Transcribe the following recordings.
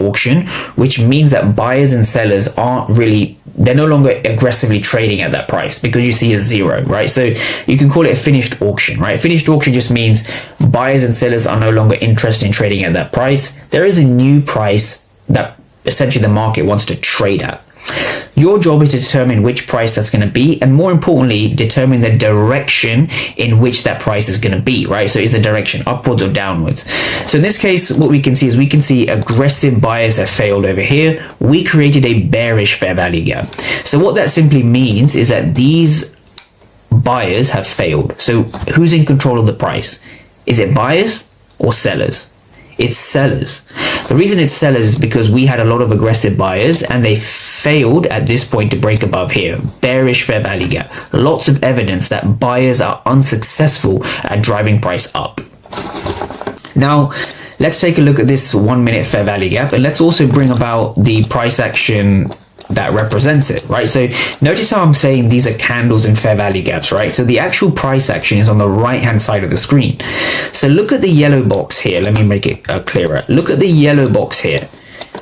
auction, which means that buyers and sellers they're no longer aggressively trading at that price because you see a zero, right? So you can call it a finished auction, right? Finished auction just means buyers and sellers are no longer interested in trading at that price. There is a new price that essentially the market wants to trade at. Your job is to determine which price that's going to be, and more importantly, determine the direction in which that price is going to be, right? So is the direction upwards or downwards? So in this case, what we can see aggressive buyers have failed over here. We created a bearish fair value gap. So what that simply means is that these buyers have failed. So who's in control of the price? Is it buyers or sellers? It's sellers. The reason it's sellers is because we had a lot of aggressive buyers and they failed at this point to break above here. Bearish fair value gap. Lots of evidence that buyers are unsuccessful at driving price up. Now, let's take a look at this 1 minute fair value gap, and let's also bring about the price action that represents it, right? So notice how I'm saying these are candles and fair value gaps, right? So the actual price action is on the right hand side of the screen. So look at the yellow box here. Let me make it clearer. Look at the yellow box here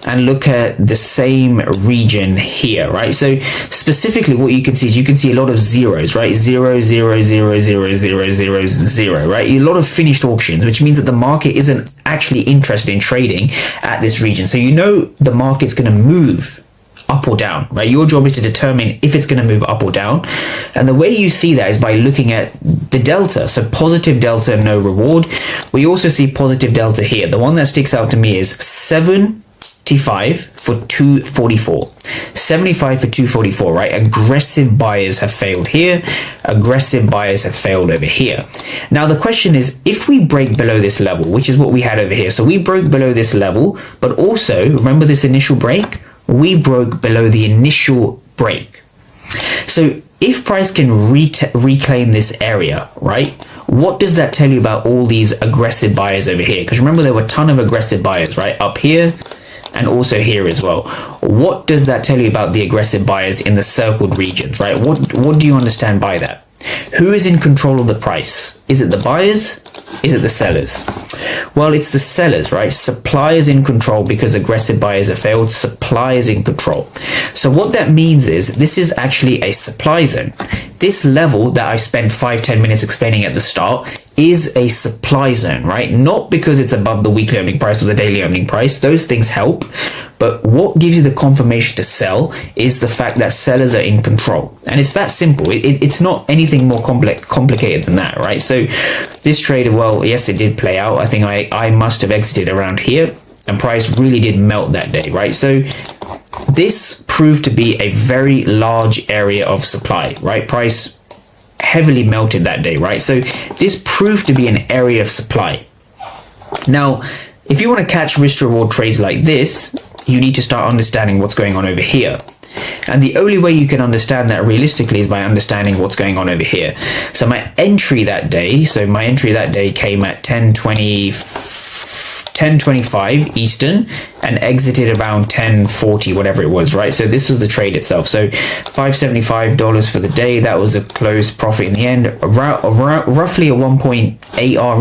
and look at the same region here, right? So specifically what you can see is you can see a lot of zeros, right? 0, 0, 0, 0, 0, 0, 0, right? A lot of finished auctions, which means that the market isn't actually interested in trading at this region. So you know the market's going to move up or down, right? Your job is to determine if it's going to move up or down, and the way you see that is by looking at the delta. So positive delta, no reward. We also see positive delta here. The one that sticks out to me is 75 for 244, 75 for 244, right? Aggressive buyers have failed here, aggressive buyers have failed over here. Now the question is, if we break below this level, which is what we had over here, so we broke below this level, but also remember this initial break, we broke below the initial break. So if price can reclaim this area, right, what does that tell you about all these aggressive buyers over here? Because remember, there were a ton of aggressive buyers, right, up here and also here as well. What does that tell you about the aggressive buyers in the circled regions, right? What do you understand by that? Who is in control of the price? Is it the buyers? Is it the sellers? Well, it's the sellers, right? Supply is in control because aggressive buyers have failed. Supply is in control. So what that means is this is actually a supply zone. This level that I spent 5-10 minutes explaining at the start is a supply zone, right? Not because it's above the weekly opening price or the daily opening price. Those things help. But what gives you the confirmation to sell is the fact that sellers are in control. And it's that simple. It's not anything more complicated than that, right? So this trade, well, yes, it did play out. I think I must have exited around here, and price really did melt that day, right? So this proved to be a very large area of supply, right? Price heavily melted that day, right? So this proved to be an area of supply. Now, if you want to catch risk to reward trades like this, you need to start understanding what's going on over here. And the only way you can understand that realistically is by understanding what's going on over here. So my entry that day, came at 10:25 Eastern and exited around 10:40, whatever it was, right? So this was the trade itself. So $575 for the day. That was a close profit in the end, roughly a 1.8 R